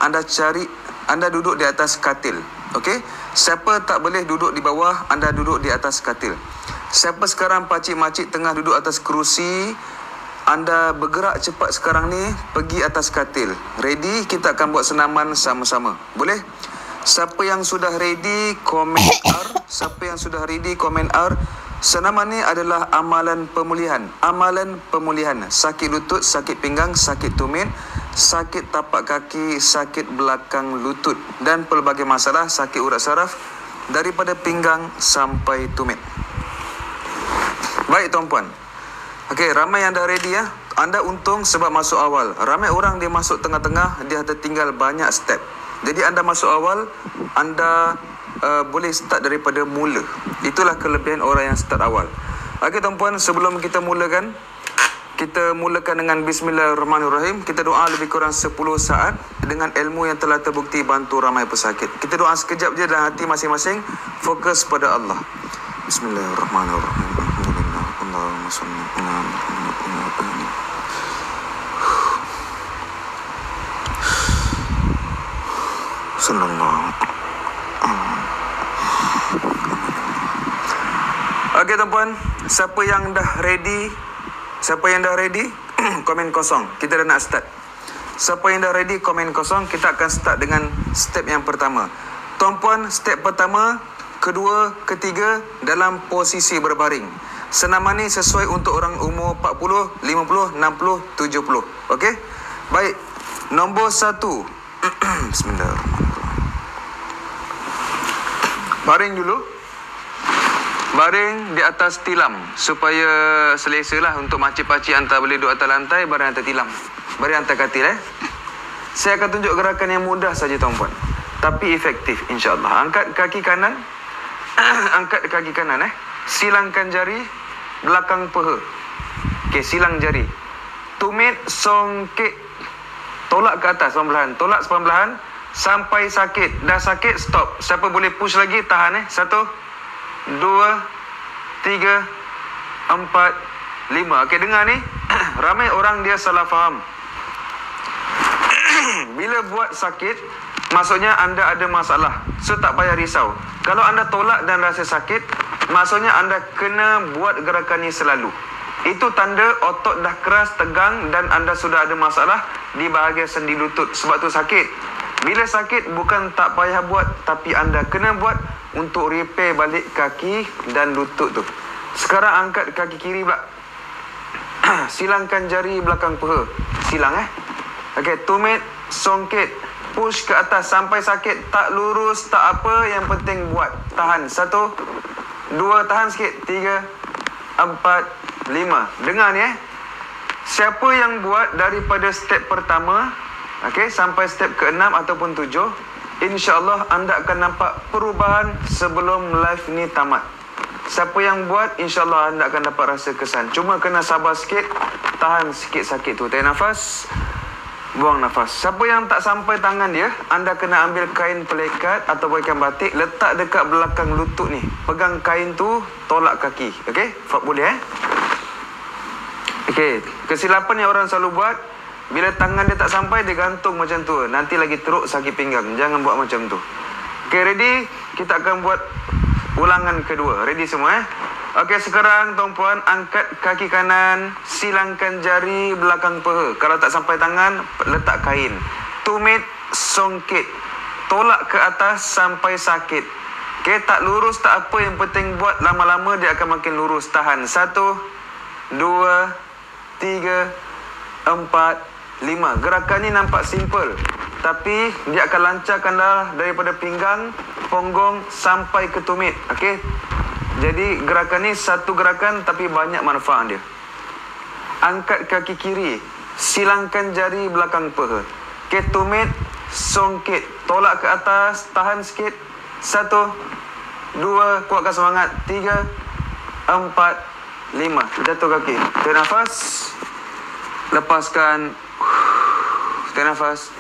anda duduk di atas katil. Okey? Siapa tak boleh duduk di bawah, anda duduk di atas katil. Siapa sekarang pakcik-makcik tengah duduk atas kerusi, anda bergerak cepat sekarang ni, pergi atas katil. Ready? Kita akan buat senaman sama-sama. Boleh? Siapa yang sudah ready, komen R. Siapa yang sudah ready, komen R. Senaman ni adalah amalan pemulihan. Amalan pemulihan. Sakit lutut, sakit pinggang, sakit tumit, sakit tapak kaki, sakit belakang lutut dan pelbagai masalah, sakit urat saraf daripada pinggang sampai tumit. Baik tuan-puan. Okey, ramai yang dah ready ya. Anda untung sebab masuk awal. Ramai orang dia masuk tengah-tengah, dia tertinggal banyak step. Jadi anda masuk awal, anda boleh start daripada mula. Itulah kelebihan orang yang start awal. Okey tuan-puan, sebelum kita mulakan, kita mulakan dengan Bismillahirrahmanirrahim. Kita doa lebih kurang 10 saat dengan ilmu yang telah terbukti bantu ramai pesakit. Kita doa sekejap je dalam hati masing-masing, fokus pada Allah. Bismillahirrahmanirrahim. Alhamdulillah. Allahumma salli ala Muhammad. Sallallahu. Okey tuan-puan, siapa yang dah ready? Komen kosong. Kita dah nak start. Siapa yang dah ready, komen kosong. Kita akan start dengan step yang pertama. Tuan-puan, step pertama, kedua, ketiga dalam posisi berbaring. Senaman ni sesuai untuk orang umur 40, 50, 60, 70. Okey? Baik. Nombor 1. Bismillahirrahmanirrahim. Baring dulu. Baring di atas tilam supaya selesa lah untuk makcik-pakcik hantar boleh duduk atas lantai, baring atas tilam. Baring atas katil Saya akan tunjuk gerakan yang mudah saja tuan-puan, tapi efektif insya-Allah. Angkat kaki kanan. Angkat kaki kanan Silangkan jari belakang peha. Okey, silang jari. Tumit, songkit. Tolak ke atas perlahan. Tolak perlahan sampai sakit. Dah sakit, stop. Siapa boleh push lagi, tahan 1 2, 3, 4, 5. Okey, dengar ni. Ramai orang dia salah faham. Bila buat sakit, maksudnya anda ada masalah. So tak payah risau. Kalau anda tolak dan rasa sakit, maksudnya anda kena buat gerakan ni selalu. Itu tanda otot dah keras, tegang dan anda sudah ada masalah di bahagian sendi lutut. Sebab tu sakit. Bila sakit, bukan tak payah buat, tapi anda kena buat untuk repair balik kaki dan lutut tu. Sekarang angkat kaki kiri pula. Silangkan jari belakang peha. Silang Okey, tumit, songkit, push ke atas sampai sakit. Tak lurus, tak apa, yang penting buat. Tahan. 1, 2, tahan sikit. 3, 4, 5. Dengar ni Siapa yang buat daripada step pertama, okey, sampai step ke-6 ataupun 7, InsyaAllah anda akan nampak perubahan sebelum live ni tamat. Siapa yang buat, insyaAllah anda akan dapat rasa kesan. Cuma kena sabar sikit, tahan sikit sakit tu. Tarik nafas, buang nafas. Siapa yang tak sampai tangan dia, anda kena ambil kain pelekat atau ikan batik, letak dekat belakang lutut ni. Pegang kain tu, tolak kaki. Okey? Boleh Okey, kesilapan yang orang selalu buat, bila tangan dia tak sampai, dia gantung macam tu. Nanti lagi teruk sakit pinggang. Jangan buat macam tu. Okey, ready? Kita akan buat ulangan kedua. Ready semua Okey, sekarang tuan-puan, angkat kaki kanan, silangkan jari belakang peha. Kalau tak sampai tangan, letak kain. Tumit, songkit. Tolak ke atas sampai sakit. Okey, tak lurus tak apa, yang penting buat. Lama-lama dia akan makin lurus. Tahan. 1, 2, 3, 4, 5. Gerakan ni nampak simple, tapi dia akan lancarkan darah daripada pinggang, punggung sampai ke tumit. Okey. Jadi gerakan ni satu gerakan tapi banyak manfaat dia. Angkat kaki kiri, silangkan jari belakang peha. Okey, tumit, songkit, tolak ke atas, tahan sikit. 1, 2, kuatkan semangat. 3, 4, 5. Jatuh kaki. Tarik nafas. Lepaskan. Tarik nafas.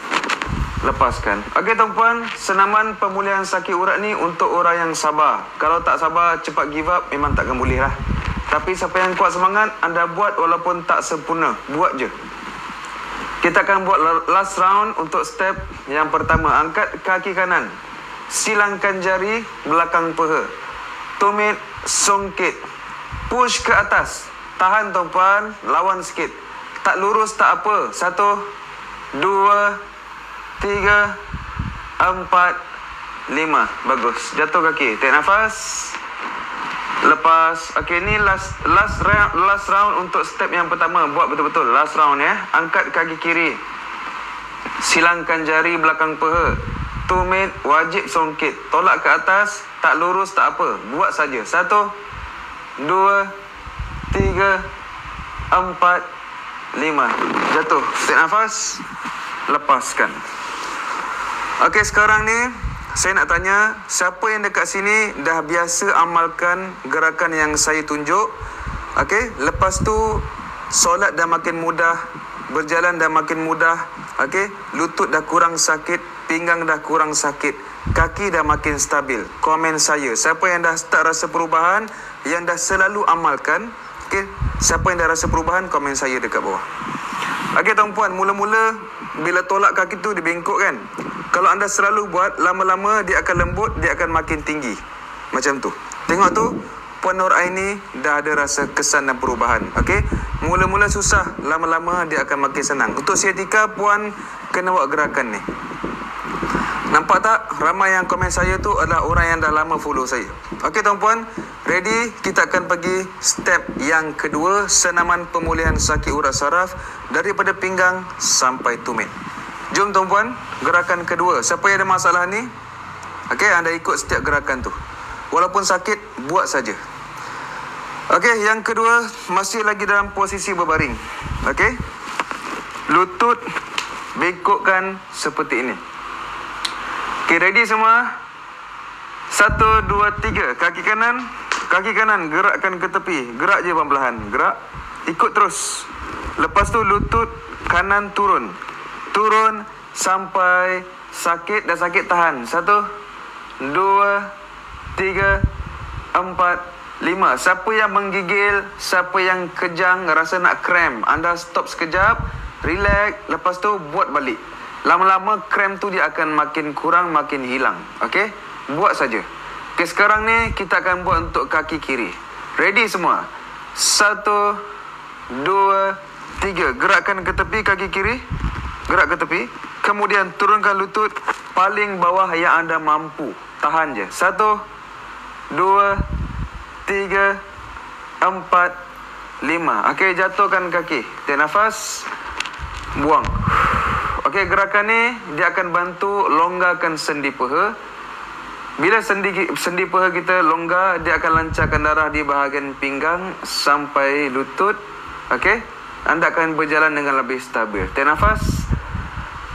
Lepaskan. Okey tuan-puan, senaman pemulihan sakit urat ni untuk orang yang sabar. Kalau tak sabar, cepat give up, memang takkan boleh lah. Tapi siapa yang kuat semangat, anda buat walaupun tak sempurna. Buat je. Okey Kita akan buat last round untuk step yang pertama. Angkat kaki kanan, silangkan jari belakang peha, tumit, songkit, push ke atas, tahan tuan-puan, lawan sikit, tak lurus tak apa. 1, 2, 3, 4, 5. Bagus. Jatuh kaki, tarik nafas, lepas. Okey, ni last round untuk step yang pertama. Buat betul-betul last round ya. Angkat kaki kiri, silangkan jari belakang peha, tumit, wajib songkit, tolak ke atas, tak lurus tak apa, buat saja. 1, 2, 3, 4, 5. Jatuh, tarik nafas, lepaskan. Okey, sekarang ni saya nak tanya, siapa yang dekat sini dah biasa amalkan gerakan yang saya tunjuk? Okey, lepas tu solat dah makin mudah, berjalan dah makin mudah. Okey, lutut dah kurang sakit, pinggang dah kurang sakit, kaki dah makin stabil. Komen saya, siapa yang dah start rasa perubahan, yang dah selalu amalkan? Okey, siapa yang dah rasa perubahan, komen saya dekat bawah. Okey tuan-puan, mula-mula bila tolak kaki tu dibengkok kan. Kalau anda selalu buat, lama-lama dia akan lembut, dia akan makin tinggi. Macam tu. Tengok tu, Puan Nur Aini dah ada rasa kesan dan perubahan. Okey, mula-mula susah, lama-lama dia akan makin senang. Untuk siatika, Puan kena buat gerakan ni. Nampak tak? Ramai yang komen saya tu adalah orang yang dah lama follow saya. Okey tuan-puan, ready? Kita akan pergi step yang kedua, senaman pemulihan sakit urat saraf daripada pinggang sampai tumit. Jom tuan-puan, gerakan kedua. Siapa yang ada masalah ni? Okey, anda ikut setiap gerakan tu. Walaupun sakit, buat saja. Okey, yang kedua, masih lagi dalam posisi berbaring. Okey, lutut bengkokkan seperti ini. Okey, ready semua? 1, 2, 3. Kaki kanan gerakkan ke tepi. Gerak je perlahan. Gerak. Ikut terus. Lepas tu lutut kanan turun sampai sakit. Dah sakit, tahan. 1, 2, 3, 4, 5. Siapa yang menggigil, siapa yang kejang, rasa nak cramp, anda stop sekejap, relax, lepas tu buat balik. Lama-lama cramp tu dia akan makin kurang, makin hilang. Okey, buat saja. Okey, sekarang ni kita akan buat untuk kaki kiri. Ready semua? 1, 2, 3. Gerakkan ke tepi kaki kiri. Gerak ke tepi. Kemudian turunkan lutut paling bawah yang anda mampu. Tahan je. 1, 2, 3, 4, 5. Okey, jatuhkan kaki. Tarik nafas. Buang. Okey, gerakan ni dia akan bantu longgarkan sendi peha. Bila sendi peha kita longgar, dia akan lancarkan darah di bahagian pinggang sampai lutut. Okey, anda akan berjalan dengan lebih stabil. Tarik nafas.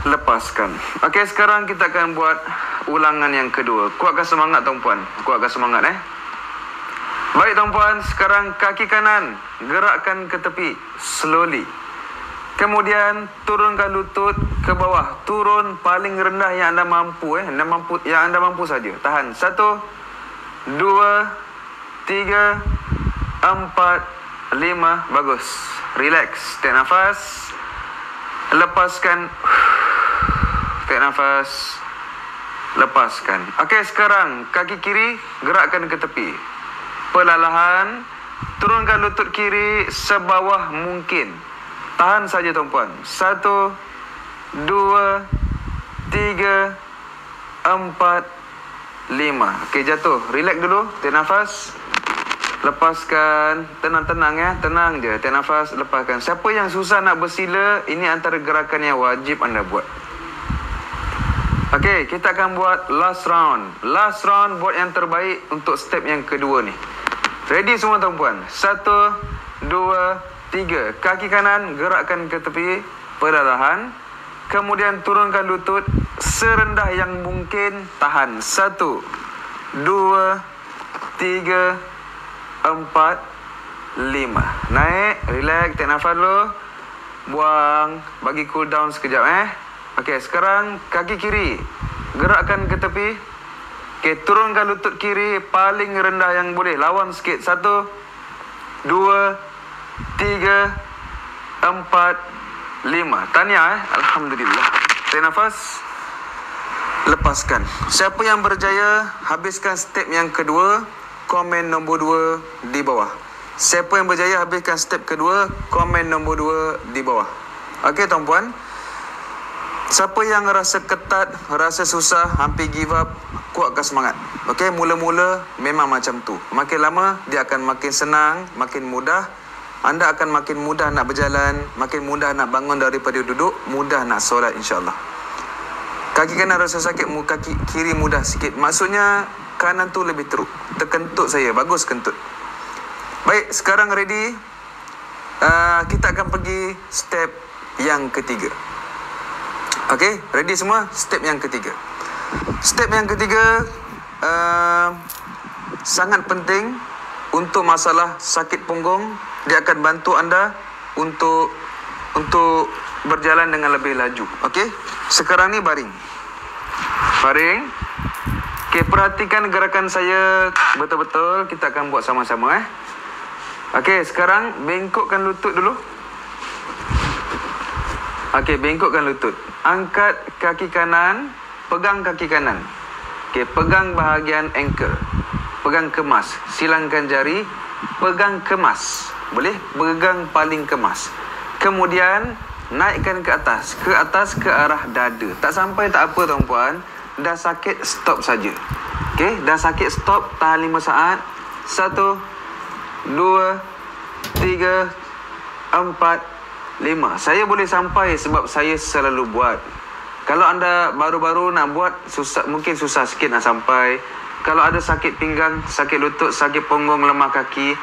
Lepaskan. Okey, sekarang kita akan buat ulangan yang kedua. Kuatkan semangat tuan-puan. Kuatkan semangat Baik tuan-puan, sekarang kaki kanan gerakkan ke tepi slowly. Kemudian turunkan lutut ke bawah. Turun paling rendah yang anda mampu yang anda mampu saja. Tahan. 1, 2, 3, 4, 5. Bagus. Relax. Tarik nafas. Lepaskan. Tarik nafas. Lepaskan. Okey, sekarang kaki kiri gerakkan ke tepi. Perlahan turunkan lutut kiri sebawah mungkin. Tahan saja tuan-puan. 1, 2, 3, 4, 5. Okey, jatuh. Relax dulu. Tarik nafas. Lepaskan. Tenang-tenang Tenang je. Tarik nafas. Lepaskan. Siapa yang susah nak bersila, ini antara gerakan yang wajib anda buat. Okey, kita akan buat last round. Last round buat yang terbaik untuk step yang kedua ni. Ready semua tuan-puan? 1, 2, 3. Kaki kanan gerakkan ke tepi perlahan. Kemudian turunkan lutut serendah yang mungkin. Tahan. 1, 2, 3, 4, 5. Naik. Relax. Tarik nafas dulu. Buang. Bagi cool down sekejap Okey, sekarang kaki kiri gerakkan ke tepi. Okey, turunkan lutut kiri paling rendah yang boleh. Lawan sikit. 1, 2, 3, 4, 5. Tahniah Alhamdulillah. Tarik nafas. Lepaskan. Siapa yang berjaya habiskan step yang kedua, komen nombor 2 di bawah. Siapa yang berjaya habiskan step kedua, komen nombor 2 di bawah. Okey tuan-puan. Siapa yang rasa ketat, rasa susah, hampir give up, kuatkan semangat. Okey, mula-mula memang macam tu. Makin lama dia akan makin senang, makin mudah. Anda akan makin mudah nak berjalan, makin mudah nak bangun daripada duduk, mudah nak solat insya-Allah. Kaki kanan rasa sakit, kaki kiri mudah sikit. Maksudnya kanan tu lebih teruk. Terkentut saya, bagus kentut. Baik, sekarang ready. Kita akan pergi step yang ketiga. Okey, ready semua? Step yang ketiga. Step yang ketiga sangat penting untuk masalah sakit punggung. Dia akan bantu anda untuk berjalan dengan lebih laju. Okey, sekarang ni baring. Baring. Okey, perhatikan gerakan saya betul-betul. Kita akan buat sama-sama Okey, sekarang bengkokkan lutut dulu. Okey, bengkokkan lutut. Angkat kaki kanan, pegang kaki kanan. Okey, pegang bahagian ankle. Pegang kemas. Silangkan jari, pegang kemas. Boleh? Pegang paling kemas. Kemudian naikkan ke atas ke arah dada. Tak sampai tak apa tuan-puan. Dah sakit stop saja. Okey, dah sakit stop, tahan 5 saat. 1 2 3 4 5. Saya boleh sampai sebab saya selalu buat. Kalau anda baru-baru nak buat, mungkin susah sikit nak sampai. Kalau ada sakit pinggang, sakit lutut, sakit punggung, lemah kaki,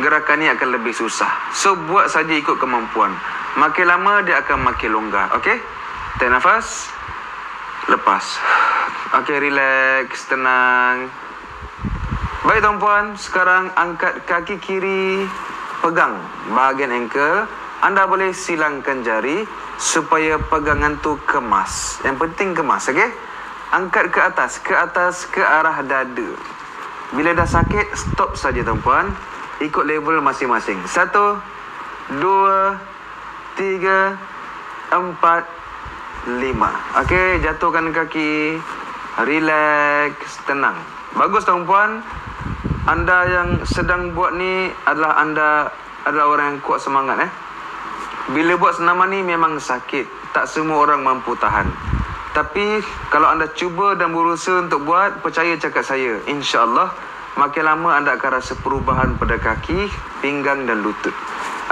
gerakan ni akan lebih susah. So buat saja ikut kemampuan. Makin lama dia akan makin longgar. Okey? Tarik nafas. Lepas. Okey, relax, tenang. Baik tuan-puan, sekarang angkat kaki kiri, pegang bahagian ankle. Anda boleh silangkan jari supaya pegangan tu kemas. Yang penting kemas, okey? Angkat ke atas ke arah dada. Bila dah sakit, stop saja tuan-puan. Ikut level masing-masing. 1 2 3 4 5. Okey, jatuhkan kaki. Relax, tenang. Bagus tuan-puan. Anda yang sedang buat ni adalah orang yang kuat semangat Bila buat senaman ni memang sakit. Tak semua orang mampu tahan. Tapi kalau anda cuba dan berusaha untuk buat, percaya cakap saya, insya-Allah makin lama anda akan rasa perubahan pada kaki, pinggang dan lutut.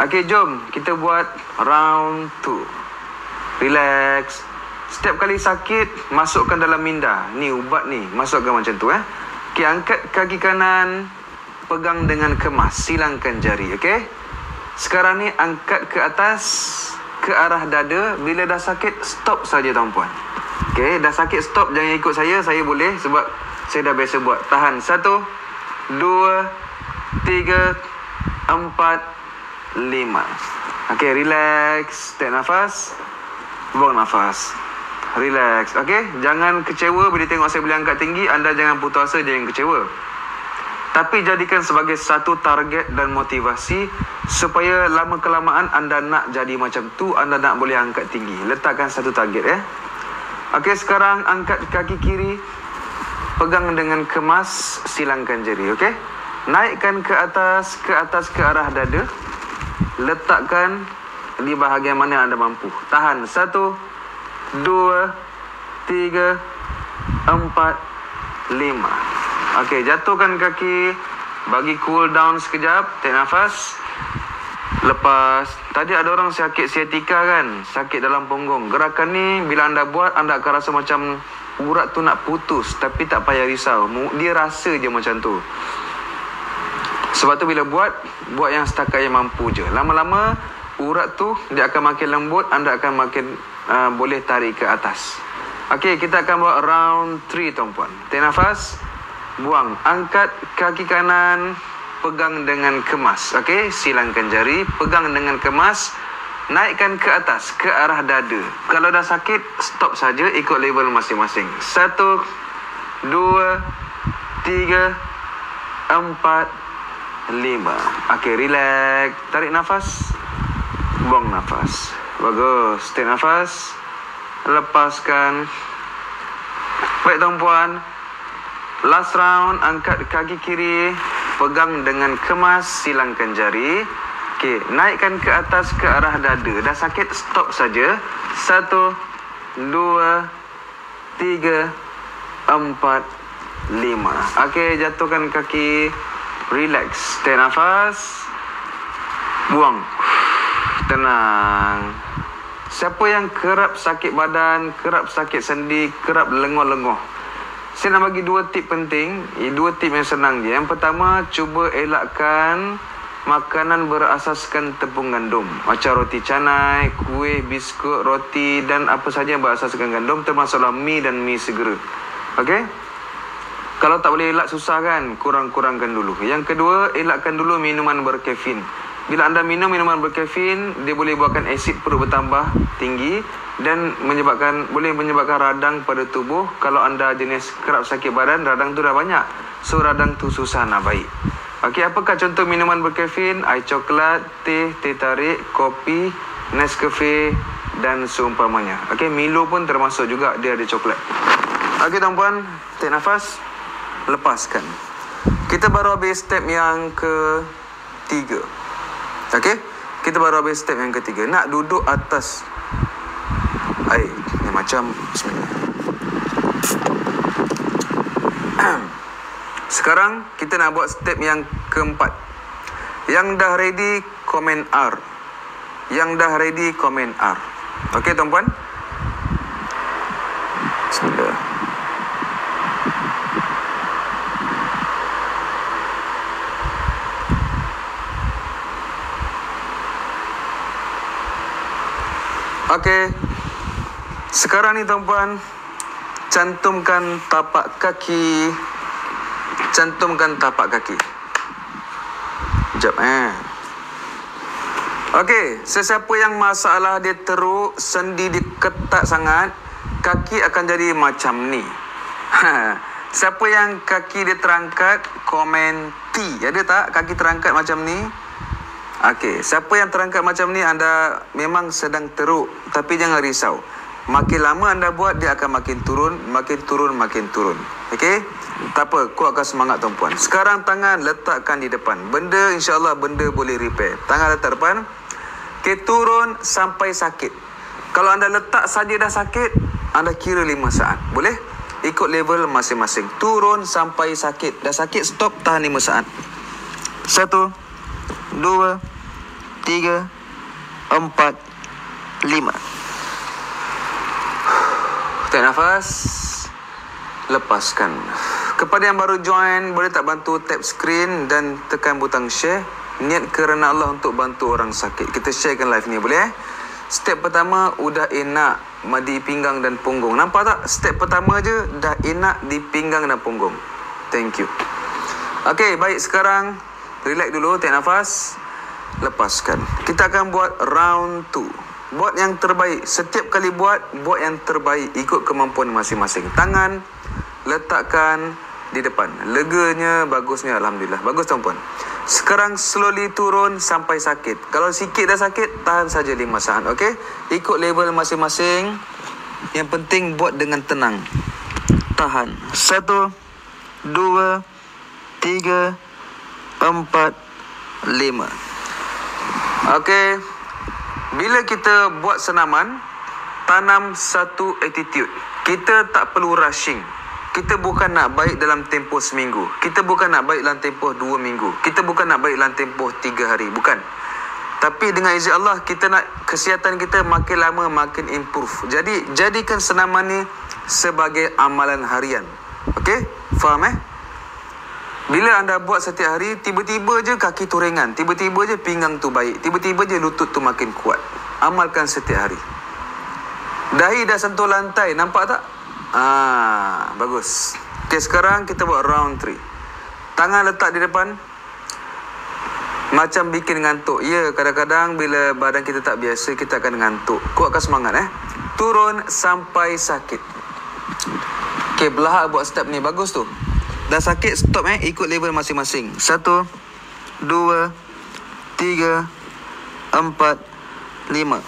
Okey, jom kita buat round 2. Relax. Setiap kali sakit, masukkan dalam minda. Ni ubat ni, masukkan macam tu Okey, angkat kaki kanan, pegang dengan kemas, silangkan jari, okey? Sekarang ni angkat ke atas ke arah dada. Bila dah sakit, stop saja tuan-puan. Okey, dah sakit stop, jangan ikut saya boleh sebab saya dah biasa buat. Tahan. 1 2 3 4 5. Okey, relax, tarik nafas, buang nafas. Relax. Okey, jangan kecewa bila tengok saya boleh angkat tinggi. Anda jangan putus asa, jangan kecewa. Tapi jadikan sebagai satu target dan motivasi supaya lama kelamaan anda nak jadi macam tu, anda nak boleh angkat tinggi. Letakkan satu target Okey, sekarang angkat kaki kiri, pegang dengan kemas, silangkan jari, okey? Naikkan ke atas ke arah dada. Letakkan di bahagian mana anda mampu. Tahan. 1 2 3 4 5. Okey, jatuhkan kaki, bagi cool down sekejap, tarik nafas. Lepas. Tadi ada orang sakit sciatica kan, sakit dalam punggung. Gerakan ni bila anda buat, anda akan rasa macam urat tu nak putus, tapi tak payah risau. Dia rasa je macam tu. Sebab tu bila buat yang setakat yang mampu je. Lama-lama urat tu dia akan makin lembut, anda akan makin boleh tarik ke atas. Okey, kita akan buat round 3 tuan-puan. Tarik nafas, buang. Angkat kaki kanan, pegang dengan kemas. Okey, silangkan jari, pegang dengan kemas. Naikkan ke atas ke arah dada. Kalau dah sakit, stop saja, ikut level masing-masing. 1 2 3 4 5. Okey, relax. Tarik nafas, buang nafas. Bagus. Tarik nafas. Lepaskan. Baik tuan-puan. Last round, angkat kaki kiri. Pegang dengan kemas, silangkan jari. Okey, naikkan ke atas ke arah dada. Dah sakit, stop saja. 1, 2, 3, 4, 5. Okey, jatuhkan kaki. Relax. Tarik nafas. Buang. Tenang. Siapa yang kerap sakit badan, kerap sakit sendi, kerap lenguh-lenguh, saya nak bagi 2 tip penting. 2 tip yang senang je. Yang pertama, cuba elakkan makanan berasaskan tepung gandum. Macam roti canai, kuih, biskut, roti dan apa saja yang berasaskan gandum, termasuklah mi dan mi segera. Okey? Kalau tak boleh elak, susah kan? Kurang-kurangkan dulu. Yang kedua, elakkan dulu minuman berkafein. Bila anda minum minuman berkafein, dia boleh buatkan asid perut bertambah tinggi dan boleh menyebabkan radang pada tubuh. Kalau anda jenis kerap sakit badan, radang tu dah banyak. So, radang tu susah nak baik. Okey, apakah contoh minuman berkafein? Air coklat, teh tarik, kopi, Nescafe dan seumpamanya. Okey, Milo pun termasuk juga, dia ada coklat. Okey, tuan-puan, tarik nafas, lepaskan. Kita baru habis step yang ketiga. Okey, kita baru habis step yang ketiga. Nak duduk atas air ni macam bismillah. Sekarang kita nak buat step yang keempat. Yang dah ready, komen R. Yang dah ready, komen R. Okey, tuan-puan. Bismillah. Okey. Sekarang ni tuan-puan, cantumkan tapak kaki. Cantumkan tapak kaki. Sekejap Okey, sesiapa yang masalah dia teruk, sendi dia ketat sangat, kaki akan jadi macam ni. Siapa yang kaki dia terangkat, komen T. Ada tak kaki terangkat macam ni? Okey, siapa yang terangkat macam ni, anda memang sedang teruk. Tapi jangan risau. Makin lama anda buat, dia akan makin turun, makin turun, makin turun. Okey? Tak apa, kuatkan semangat tuan-puan. Sekarang tangan letakkan di depan. Benda, insyaAllah benda boleh repair. Tangan letak depan. Okey, turun sampai sakit. Kalau anda letak saja dah sakit, anda kira 5 saat. Boleh? Ikut level masing-masing. Turun sampai sakit. Dah sakit, stop, tahan 5 saat. 1, 2, 3, 4, 5. Tarik nafas. Lepaskan. Kepada yang baru join, boleh tak bantu tap screen dan tekan butang share. Niat kerana Allah untuk bantu orang sakit. Kita sharekan live ni, boleh? Step pertama udah enak di pinggang dan punggung. Nampak tak? Step pertama je dah enak di pinggang dan punggung. Thank you. Okey, baik, sekarang relax dulu, tarik nafas. Lepaskan. Kita akan buat round 2. Buat yang terbaik. Setiap kali buat yang terbaik ikut kemampuan masing-masing. Tangan letakkan di depan. Leganya, bagusnya, alhamdulillah. Bagus tuan-puan. Sekarang slowly turun sampai sakit. Kalau sikit dah sakit, tahan saja 5 saat. Okey? Ikut level masing-masing. Yang penting buat dengan tenang. Tahan. 1, 2, 3, 4, 5. Okey. Bila kita buat senaman, tanam satu attitude. Kita tak perlu rushing. Kita bukan nak baik dalam tempoh seminggu. Kita bukan nak baik dalam tempoh 2 minggu. Kita bukan nak baik dalam tempoh 3 hari. Bukan. Tapi dengan izin Allah, kita nak kesihatan kita makin lama makin improve. Jadi, jadikan senaman ni sebagai amalan harian. Okey? Faham Bila anda buat setiap hari, tiba-tiba je kaki tu ringan. Tiba-tiba je pinggang tu baik. Tiba-tiba je lutut tu makin kuat. Amalkan setiap hari. Dahi dah sentuh lantai. Nampak tak? Bagus. Okey, sekarang kita buat round 3. Tangan letak di depan. Macam bikin ngantuk. Ya, kadang-kadang bila badan kita tak biasa, kita akan ngantuk. Kuatkan semangat Turun sampai sakit. Okey, belahak buat step ni. Bagus tu. Dah sakit, stop ikut level masing-masing. 1, 2, 3, 4, 5.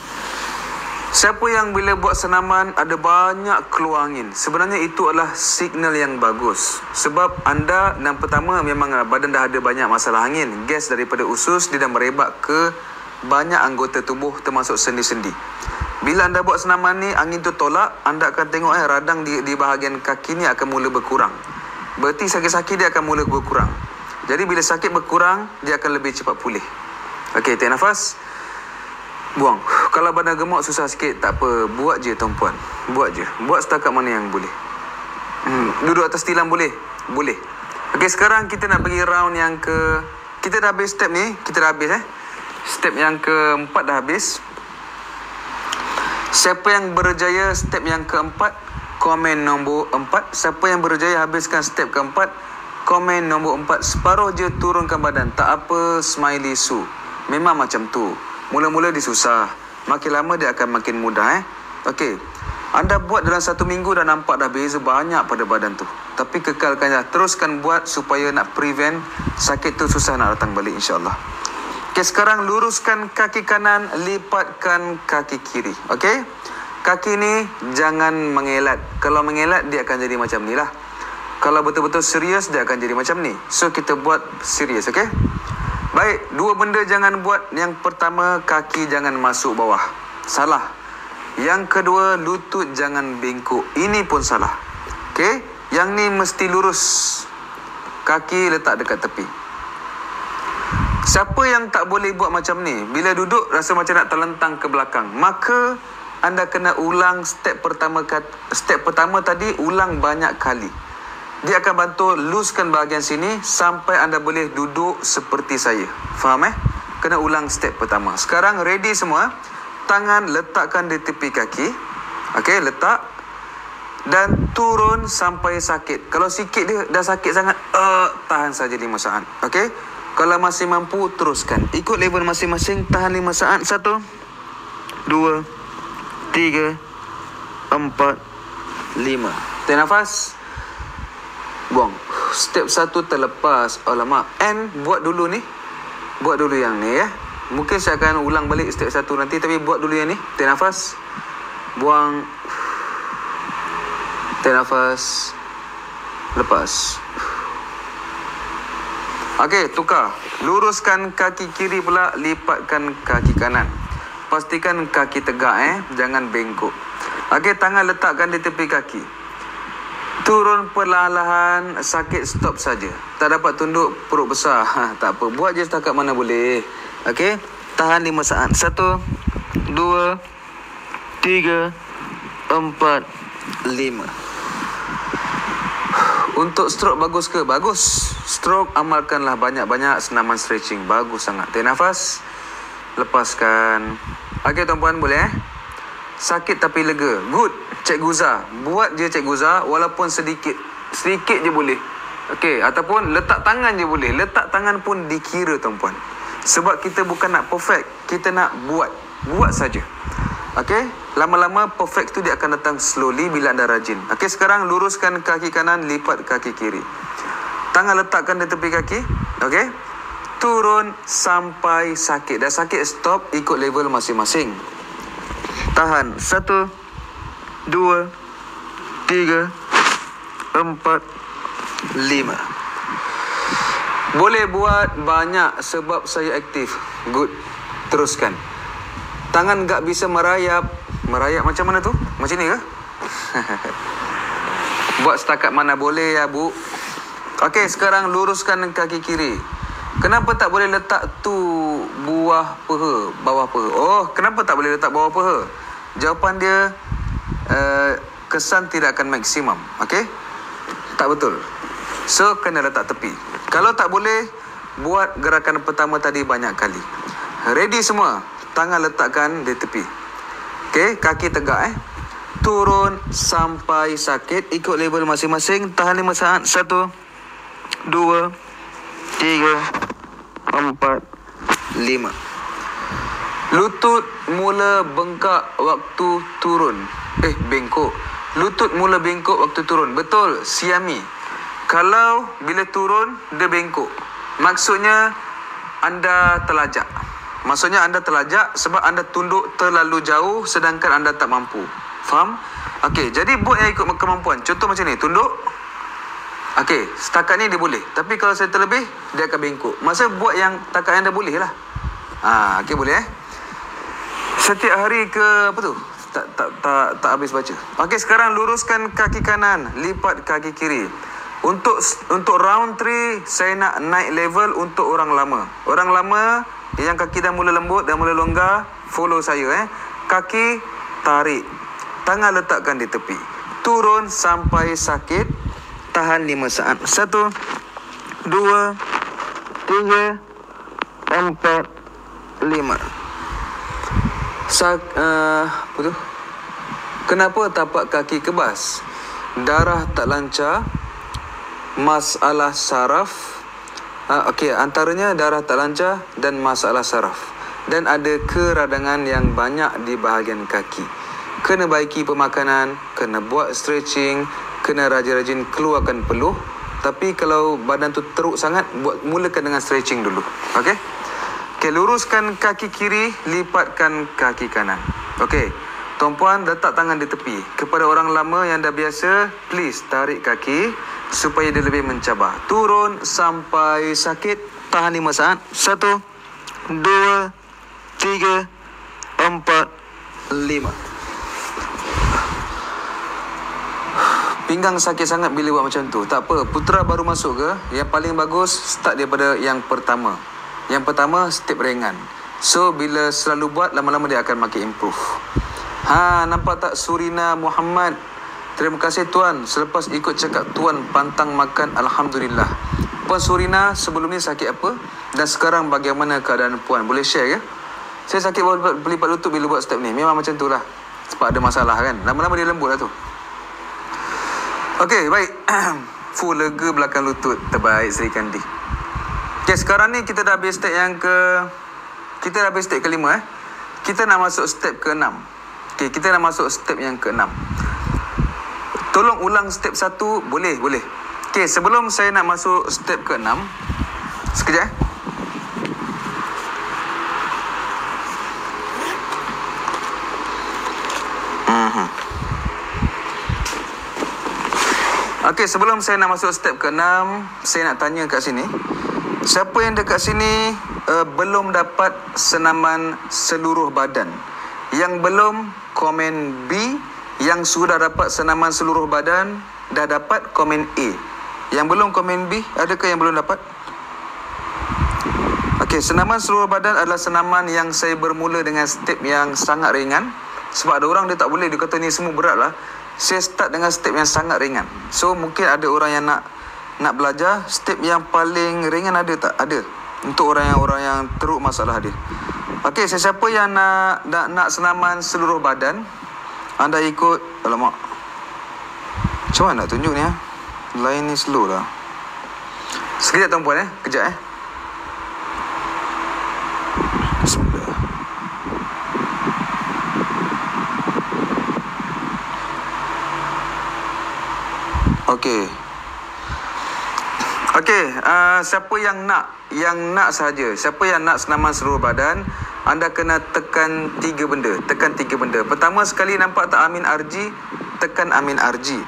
Siapa yang bila buat senaman ada banyak keluar angin, sebenarnya itu adalah signal yang bagus. Sebab anda yang pertama memang badan dah ada banyak masalah angin. Gas daripada usus dia dah merebak ke banyak anggota tubuh termasuk sendi-sendi. Bila anda buat senaman ni, angin tu tolak, anda akan tengok radang di bahagian kaki ni akan mula berkurang. Berarti sakit-sakit dia akan mula berkurang. Jadi bila sakit berkurang, dia akan lebih cepat pulih. Okey, tarik nafas. Buang. Kalau badan gemuk susah sikit, tak apa. Buat je tuan-puan. Buat je. Buat setakat mana yang boleh. Duduk atas tilam boleh? Boleh. Okey, sekarang kita nak pergi round yang ke... Kita dah habis step ni. Kita dah habis Step yang keempat dah habis. Siapa yang berjaya step yang keempat, komen nombor 4. Siapa yang berjaya habiskan step keempat, komen nombor 4. Separuh je turunkan badan. Tak apa, smiley su. Memang macam tu. Mula-mula dia susah. Makin lama dia akan makin mudah. Okey. Anda buat dalam 1 minggu dah nampak dah beza banyak pada badan tu. Tapi kekalkan dah. Teruskan buat supaya nak prevent sakit tu susah nak datang balik insyaAllah. Okey, sekarang luruskan kaki kanan, lipatkan kaki kiri. Okey. Kaki ni jangan mengelat. Kalau mengelat dia akan jadi macam ni lah. Kalau betul-betul serius dia akan jadi macam ni. So kita buat serius, okey? Baik, 2 benda jangan buat. Yang pertama, kaki jangan masuk bawah. Salah. Yang kedua, lutut jangan bengkok. Ini pun salah. Okey? Yang ni mesti lurus. Kaki letak dekat tepi. Siapa yang tak boleh buat macam ni? Bila duduk rasa macam nak terlentang ke belakang, maka anda kena ulang step pertama tadi, ulang banyak kali. Dia akan bantu looskan bahagian sini sampai anda boleh duduk seperti saya. Faham Kena ulang step pertama. Sekarang ready semua. Tangan letakkan di tepi kaki. Okey, letak. Dan turun sampai sakit. Kalau sikit dia dah sakit sangat, tahan saja 5 saat. Okey? Kalau masih mampu, teruskan. Ikut level masing-masing, tahan 5 saat. 1, 2, 3, 4, 5. Tarik nafas. Buang. Step 1 terlepas. Alamak. And buat dulu ni. Buat dulu yang ni Mungkin saya akan ulang balik step 1 nanti. Tapi buat dulu yang ni. Tarik nafas. Buang. Tarik nafas. Lepas. Okey, tukar. Luruskan kaki kiri pula. Lipatkan kaki kanan. Pastikan kaki tegak Jangan bengkok. Okey, tangan letakkan di tepi kaki. Turun perlahan-lahan, sakit stop saja. Tak dapat tunduk, perut besar. Tak apa, buat je setakat mana boleh. Okey, tahan 5 saat. 1, 2, 3, 4, 5. Untuk stroke bagus ke? Bagus. Stroke amalkanlah banyak-banyak senaman stretching. Bagus sangat. Tarik nafas. Lepaskan. Okey tuan-puan, boleh Sakit tapi lega. Good. Cikgu Zah. Buat je Cikgu Zah walaupun sedikit. Sedikit je boleh. Okey. Ataupun letak tangan je boleh. Letak tangan pun dikira tuan-puan. Sebab kita bukan nak perfect. Kita nak buat. Buat saja. Okey. Lama-lama perfect tu dia akan datang slowly bila anda rajin. Okey. Sekarang luruskan kaki kanan. Lipat kaki kiri. Tangan letakkan di tepi kaki. Okey. Turun sampai sakit. Dah sakit stop. Ikut level masing-masing. Tahan. 1, 2, 3, 4, 5. Boleh buat banyak sebab saya aktif. Good. Teruskan. Tangan tak bisa merayap. Merayap macam mana tu? Macam ni ke? Buat setakat mana boleh ya bu. Okey, sekarang luruskan kaki kiri. Kenapa tak boleh letak tu bawah paha? Oh, kenapa tak boleh letak bawah paha? Jawapan dia kesan tidak akan maksimum. Okey? Tak betul. So, kena letak tepi. Kalau tak boleh, buat gerakan pertama tadi banyak kali. Ready semua? Tangan letakkan di tepi. Okey, kaki tegak Turun sampai sakit. Ikut level masing-masing. Tahan 5 saat. 1, 2, 3, 4, 5. Lutut mula bengkak waktu turun. Bengkok. Lutut mula bengkok waktu turun. Betul, siami. Kalau bila turun, dia bengkok. Maksudnya, anda terlajak. Maksudnya anda terlajak sebab anda tunduk terlalu jauh sedangkan anda tak mampu. Faham? Okey, jadi buat yang ikut kemampuan. Contoh macam ni, tunduk. Okey, setakat ni dia boleh. Tapi kalau saya terlebih, dia akan bengkok. Masa buat yang takat yang dah boleh lah. Okey, boleh Setiap hari ke apa tu? Tak habis baca. Okey, sekarang luruskan kaki kanan, lipat kaki kiri. Untuk round 3 saya nak naik level untuk orang lama. Orang lama yang kaki dah mula lembut, dah mula longgar, follow saya Kaki tarik. Tangan letakkan di tepi. Turun sampai sakit. Tahan 5 saat. 1 2 3 4 5. Apa tu? Kenapa tapak kaki kebas? Darah tak lancar, masalah saraf. Okey, antaranya darah tak lancar dan masalah saraf. Dan ada keradangan yang banyak di bahagian kaki. Kena baiki pemakanan, kena buat stretching, kena rajin-rajin keluarkan peluh. Tapi kalau badan tu teruk sangat, mulakan dengan stretching dulu. Okey? Okey, luruskan kaki kiri, lipatkan kaki kanan. Okey. Tuan-puan, letak tangan di tepi. Kepada orang lama yang dah biasa, please tarik kaki supaya dia lebih mencabar. Turun sampai sakit. Tahan 5 saat. 1 2 3 4 5. Pinggang sakit sangat bila buat macam tu. Tak apa, putera baru masuk ke, yang paling bagus start daripada yang pertama. Yang pertama step ringan. So bila selalu buat, lama-lama dia akan makin improve. Nampak tak Surina Muhammad? Terima kasih tuan. Selepas ikut cakap tuan pantang makan, alhamdulillah. Puan Surina, sebelum ni sakit apa? Dan sekarang bagaimana keadaan puan? Boleh share ke? Saya sakit berlipat lutut bila buat step ni. Memang macam tu lah. Sebab ada masalah kan. Lama-lama dia lembut lah tu. Okey, baik. Full lega belakang lutut. Terbaik Sri Kandi. Okey, sekarang ni kita dah habis step kelima Kita nak masuk step ke-6. Okey, kita nak masuk step yang ke-6. Tolong ulang step 1. Boleh. Okey, sebelum saya nak masuk step ke-6, sekejap Okey, sebelum saya nak masuk step ke-6, saya nak tanya kat sini. Siapa yang dekat sini belum dapat senaman seluruh badan? Yang belum, komen B. Yang sudah dapat senaman seluruh badan, dah dapat, komen A. Yang belum, komen B. Adakah yang belum dapat? Okey, senaman seluruh badan adalah senaman yang saya bermula dengan step yang sangat ringan. Sebab ada orang dia tak boleh, dia kata ni semua berat lah. Saya start dengan step yang sangat ringan. So mungkin ada orang yang nak belajar step yang paling ringan, ada tak? Ada. Untuk orang yang teruk masalah dia. Okey, sesiapa yang nak senaman seluruh badan, anda ikut. Alamak, macam mana nak tunjuk ni Line ni slow lah. Sekejap tuan-puan kejap Bismillah. Okey, siapa yang nak sahaja, siapa yang nak senaman seluruh badan, anda kena tekan 3 benda. Pertama sekali, nampak tak Amin RG? Tekan Amin RG.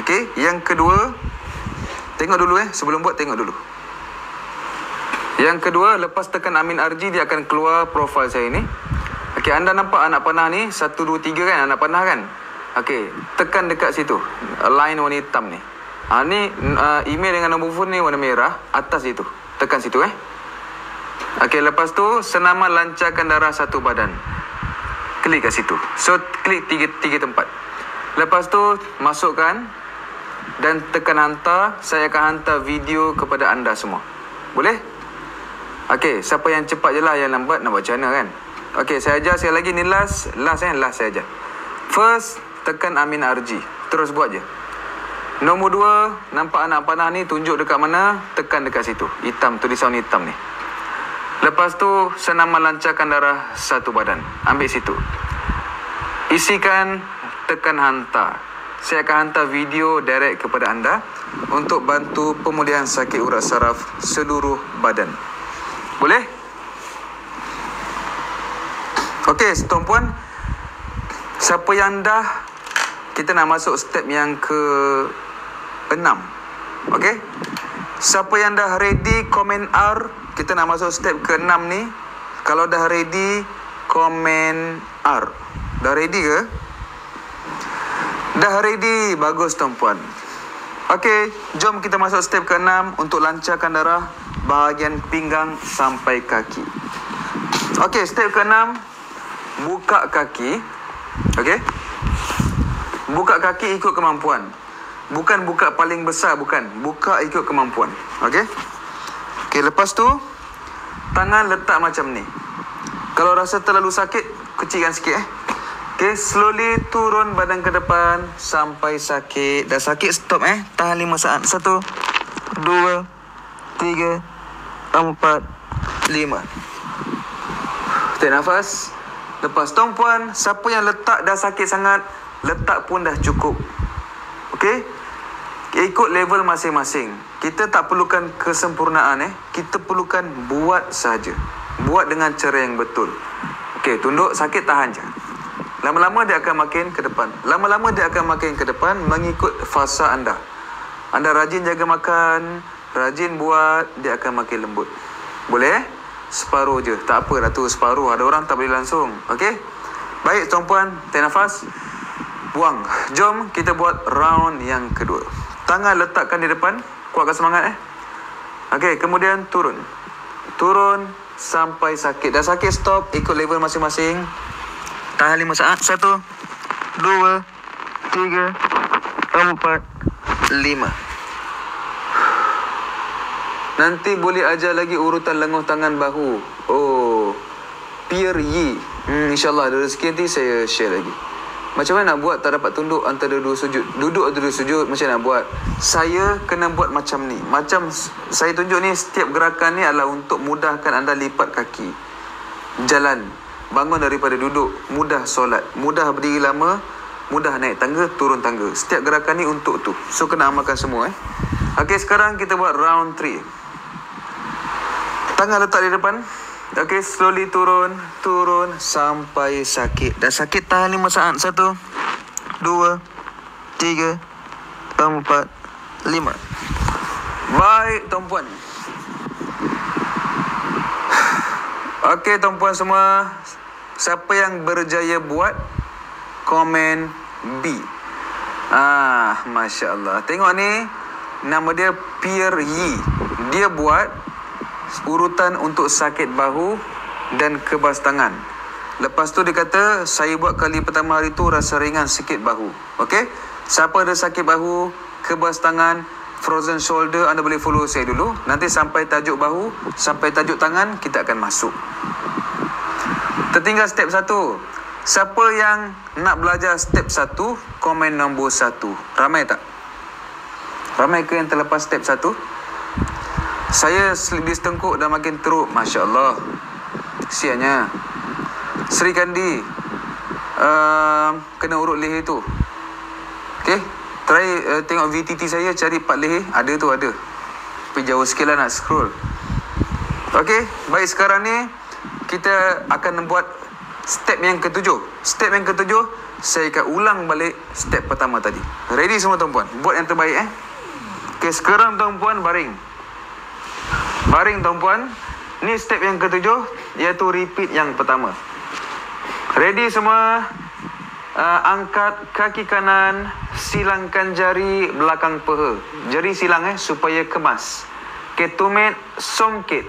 Okey, yang kedua, tengok dulu sebelum buat tengok dulu. Yang kedua, lepas tekan Amin RG, dia akan keluar profil saya ni. Okey, anda nampak anak panah ni 1 2 3 kan, anak panah kan? Okey, tekan dekat situ. Line warna hitam ni. Ni email dengan nombor phone ni warna merah, atas itu. Tekan situ Okey, lepas tu senaman lancarkan darah satu badan. Klik kat situ. So klik tiga tempat. Lepas tu masukkan dan tekan hantar. Saya akan hantar video kepada anda semua. Boleh? Okey, siapa yang cepat je lah, yang lambat nak buat macam mana kan? Okey, saya ajar sekali lagi ni last saya ajar. First, tekan Amin RG. Terus buat je. Nombor 2, nampak anak panah ni tunjuk dekat mana, tekan dekat situ. Hitam, tulisan hitam ni. Lepas tu, senaman lancarkan darah satu badan. Ambil situ. Isikan, tekan hantar. Saya akan hantar video direct kepada anda untuk bantu pemulihan sakit urat saraf seluruh badan. Boleh? Okey, tuan-puan, siapa yang dah, kita nak masuk step yang ke-6. Okey, siapa yang dah ready komen R. Kita nak masuk step ke-6 ni. Kalau dah ready, komen R. Dah ready ke? Dah ready. Bagus tuan-puan. Okey, jom kita masuk step ke-6 untuk lancarkan darah bahagian pinggang sampai kaki. Okey, step ke-6, buka kaki. Okey, buka kaki ikut kemampuan. Bukan buka paling besar, bukan. Buka ikut kemampuan. Okey. Okey, lepas tu tangan letak macam ni. Kalau rasa terlalu sakit, kecilkan sikit Okey, slowly turun badan ke depan sampai sakit. Dah sakit, stop Tahan 5 saat. 1, 2, 3, 4, 5. Tarik nafas. Lepas, tuan-puan, siapa yang letak dah sakit sangat, letak pun dah cukup. Okey? Ikut level masing-masing. Kita tak perlukan kesempurnaan Kita perlukan buat saja. Buat dengan cara yang betul. Okey, tunduk, sakit, tahan je. Lama-lama dia akan makin ke depan. Lama-lama dia akan makin ke depan mengikut fasa anda. Anda rajin jaga makan, rajin buat, dia akan makin lembut. Boleh? Separuh je. Tak apa, Datuk, separuh. Ada orang tak boleh langsung. Okey? Baik, tuan-puan, tarik nafas. Buang. Jom kita buat round yang kedua. Tangan letakkan di depan. Kuatkan semangat Okey, kemudian turun. Turun sampai sakit. Dah sakit, stop. Ikut level masing-masing. Tahan 5 saat. 1, 2, 3, 4, 5. Nanti boleh ajar lagi urutan lenguh tangan bahu. Oh, Pier Yi. InsyaAllah ada rezeki nanti saya share lagi. Macam mana nak buat tak dapat tunduk antara dua sujud? Duduk antara dua sujud, macam mana nak buat? Saya kena buat macam ni. Macam saya tunjuk ni, setiap gerakan ni adalah untuk mudahkan anda lipat kaki. Jalan. Bangun daripada duduk. Mudah solat. Mudah berdiri lama. Mudah naik tangga, turun tangga. Setiap gerakan ni untuk tu. So, kena amalkan semua Okey, sekarang kita buat round 3. Tangan letak di depan. Okey, slowly turun. Turun sampai sakit. Dah sakit, tahan 5 saat. 1, 2, 3, 4, 5. Baik, tuan-puan. Okey, tuan-puan semua. Siapa yang berjaya buat, komen B. Masya Allah. Tengok ni, nama dia Pier Yi. Dia buat urutan untuk sakit bahu dan kebas tangan. Lepas tu dia kata, saya buat kali pertama hari tu rasa ringan sikit bahu. Okey? Siapa ada sakit bahu, kebas tangan, frozen shoulder, anda boleh follow saya dulu. Nanti sampai tajuk bahu, sampai tajuk tangan, kita akan masuk. Tertinggal step 1. Siapa yang nak belajar step 1, komen nombor 1. Ramai tak? Ramai ke yang terlepas step 1? Saya lebih setengkuk dah makin teruk. Masya Allah. Kesiannya. Sri Kandi, kena urut leher tu. Okey, try tengok VTT saya, cari part leher. Ada tu, ada. Tapi jauh sikit lah nak scroll. Okey, baik, sekarang ni kita akan membuat step yang ke-7. Step yang ke-7, saya akan ulang balik step pertama tadi. Ready semua tuan-puan? Buat yang terbaik Okey, sekarang tuan-puan baring. Baring tuan-puan. Ni step yang ke-7, iaitu repeat yang pertama. Ready semua? Angkat kaki kanan, silangkan jari belakang peha. Jari silang supaya kemas. Okey, tumit, songkit.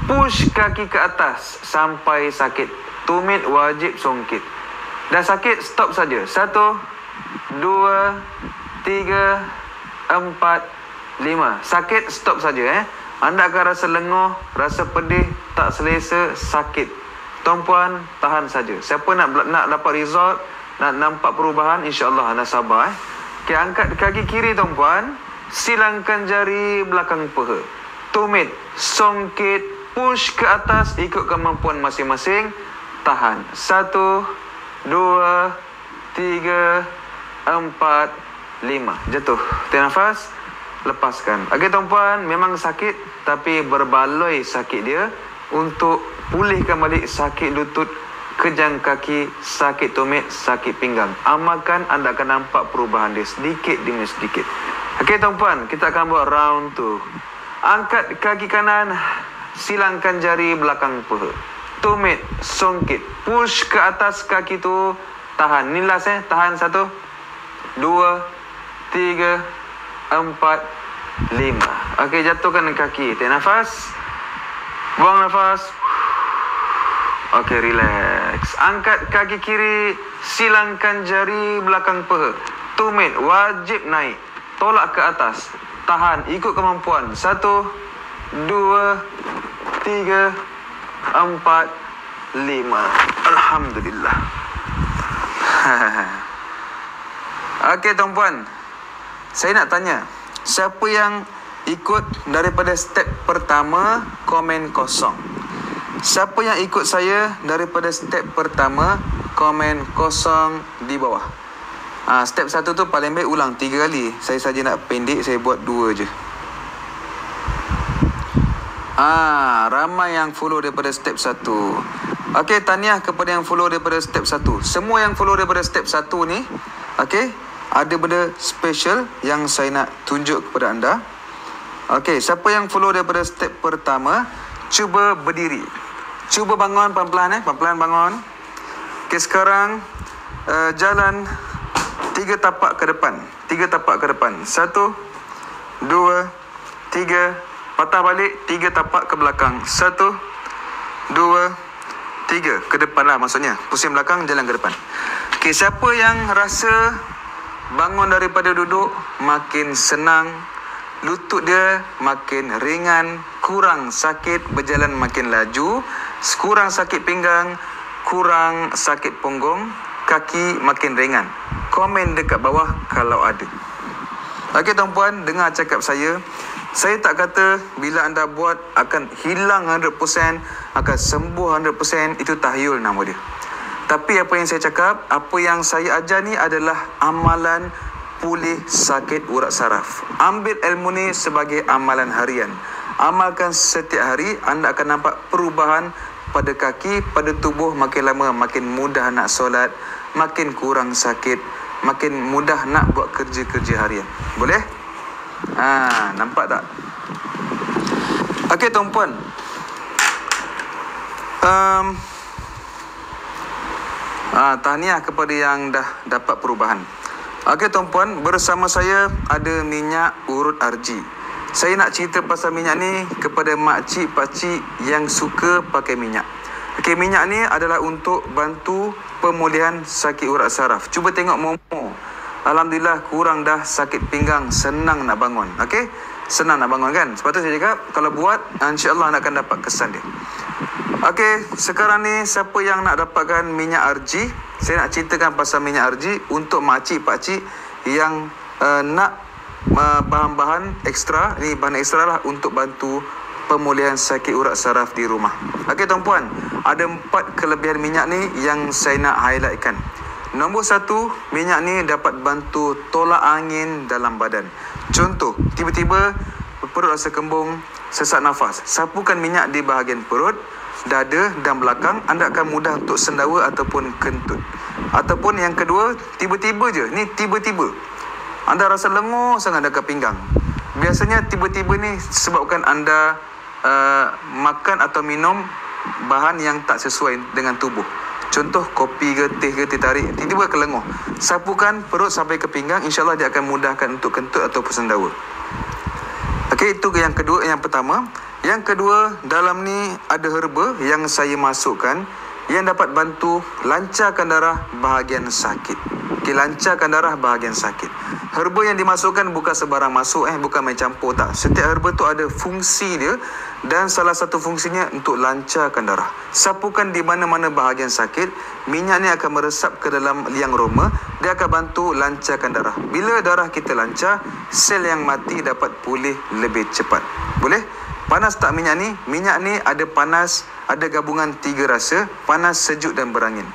Push kaki ke atas sampai sakit. Tumit wajib songkit. Dah sakit, stop saja. 1, 2, 3, 4, 5. Sakit, stop saja Anda akan rasa lenguh, rasa pedih, tak selesa, sakit. Tuan-puan, tahan saja. Siapa nak dapat result, nak nampak perubahan, insya-Allah anda sabar Okey, angkat kaki kiri tuan-puan, silangkan jari belakang peha. Tumit, songkit, push ke atas ikut kemampuan masing-masing. Tahan. 1, 2, 3, 4, 5. Jatuh. Tarik nafas. Lepaskan. Okey tuan-puan, memang sakit, tapi berbaloi sakit dia. Untuk pulihkan balik sakit lutut, kejang kaki, sakit tumit, sakit pinggang. Amalkan, anda akan nampak perubahan dia sedikit demi sedikit. Okey tuan-puan, kita akan buat round 2. Angkat kaki kanan, silangkan jari belakang paha. Tumit, songkit, push ke atas kaki tu, tahan. Ni last tahan 1, 2, 3, 4, 5. Okey, jatuhkan kaki. Tarik nafas. Buang nafas. Okey, relax. Angkat kaki kiri, silangkan jari belakang paha. Tumit, wajib naik. Tolak ke atas. Tahan, ikut kemampuan. 1, 2, 3, 4, 5. Alhamdulillah. Okey tuan-puan, saya nak tanya, siapa yang ikut daripada step pertama, komen kosong. Siapa yang ikut saya daripada step pertama, komen kosong di bawah. Step 1 tu paling baik ulang 3 kali. Saya saja nak pendek, saya buat 2 je. Ramai yang follow daripada step 1. Okey, tahniah kepada yang follow daripada step 1. Semua yang follow daripada step 1 ni, okey, ada benda special yang saya nak tunjuk kepada anda. Okey, siapa yang follow daripada step pertama, cuba berdiri. Cuba bangun pelan-pelan pelan-pelan bangun. Okey, sekarang jalan 3 tapak ke depan. 3 tapak ke depan. 1, 2, 3. Patah balik 3 tapak ke belakang. 1, 2, 3. Ke depan lah maksudnya. Pusing belakang, jalan ke depan. Okey, siapa yang rasa bangun daripada duduk makin senang, lutut dia makin ringan, kurang sakit, berjalan makin laju, kurang sakit pinggang, kurang sakit punggung, kaki makin ringan, komen dekat bawah kalau ada. Okey tuan-puan, dengar cakap saya. Saya tak kata bila anda buat akan hilang 100%, akan sembuh 100%, itu tahyul nama dia. Tapi apa yang saya cakap, apa yang saya ajar ni adalah amalan pulih sakit urat saraf. Ambil ilmu ni sebagai amalan harian. Amalkan setiap hari, anda akan nampak perubahan pada kaki, pada tubuh. Makin lama makin mudah nak solat, makin kurang sakit, makin mudah nak buat kerja-kerja harian. Boleh? Nampak tak? Okey tuan-puan, tahniah kepada yang dah dapat perubahan. Okey tuan-puan, bersama saya ada minyak urut arji. Saya nak cerita pasal minyak ni kepada makcik, pakcik yang suka pakai minyak. Okey, minyak ni adalah untuk bantu pemulihan sakit urat saraf. Cuba tengok Momo. Alhamdulillah kurang dah sakit pinggang, senang nak bangun. Okey? Senang nak bangun kan? Sebab tu saya cakap kalau buat, insya-Allah anda akan dapat kesan dia. Okey, sekarang ni siapa yang nak dapatkan minyak arji? Saya nak ceritakan pasal minyak arji untuk makcik, pakcik yang nak bahan-bahan ekstra. Ni bahan ekstra lah untuk bantu pemulihan sakit urat saraf di rumah. Okey tuan-puan, ada 4 kelebihan minyak ni yang saya nak highlightkan. Nombor 1, minyak ni dapat bantu tolak angin dalam badan. Contoh, tiba-tiba perut rasa kembung, sesak nafas, sapukan minyak di bahagian perut, dada dan belakang, anda akan mudah untuk sendawa ataupun kentut. Ataupun yang kedua, tiba-tiba je, ni tiba-tiba anda rasa lenguh sangat dekat pinggang. Biasanya tiba-tiba ni sebabkan anda makan atau minum bahan yang tak sesuai dengan tubuh. Contoh kopi ke teh ke teh tarik, tiba-tiba kelenguh. Sapukan perut sampai ke pinggang, insya-Allah dia akan mudahkan untuk kentut atau sendawa. Okey, itu yang kedua, yang pertama. Yang kedua, dalam ni ada herba yang saya masukkan yang dapat bantu lancarkan darah bahagian sakit. Okey, lancarkan darah bahagian sakit. Herba yang dimasukkan bukan sebarang masuk, bukan main campur, tak. Setiap herba tu ada fungsi dia dan salah satu fungsinya untuk lancarkan darah. Sapukan di mana-mana bahagian sakit, minyak ni akan meresap ke dalam liang roma, dia akan bantu lancarkan darah. Bila darah kita lancar, sel yang mati dapat pulih lebih cepat. Boleh? Panas tak minyak ni? Minyak ni ada panas, ada gabungan 3 rasa, panas, sejuk dan berangin.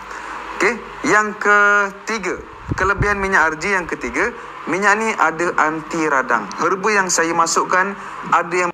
Okey, yang ketiga, kelebihan minyak arji yang ketiga, minyak ni ada anti radang. Herba yang saya masukkan ada yang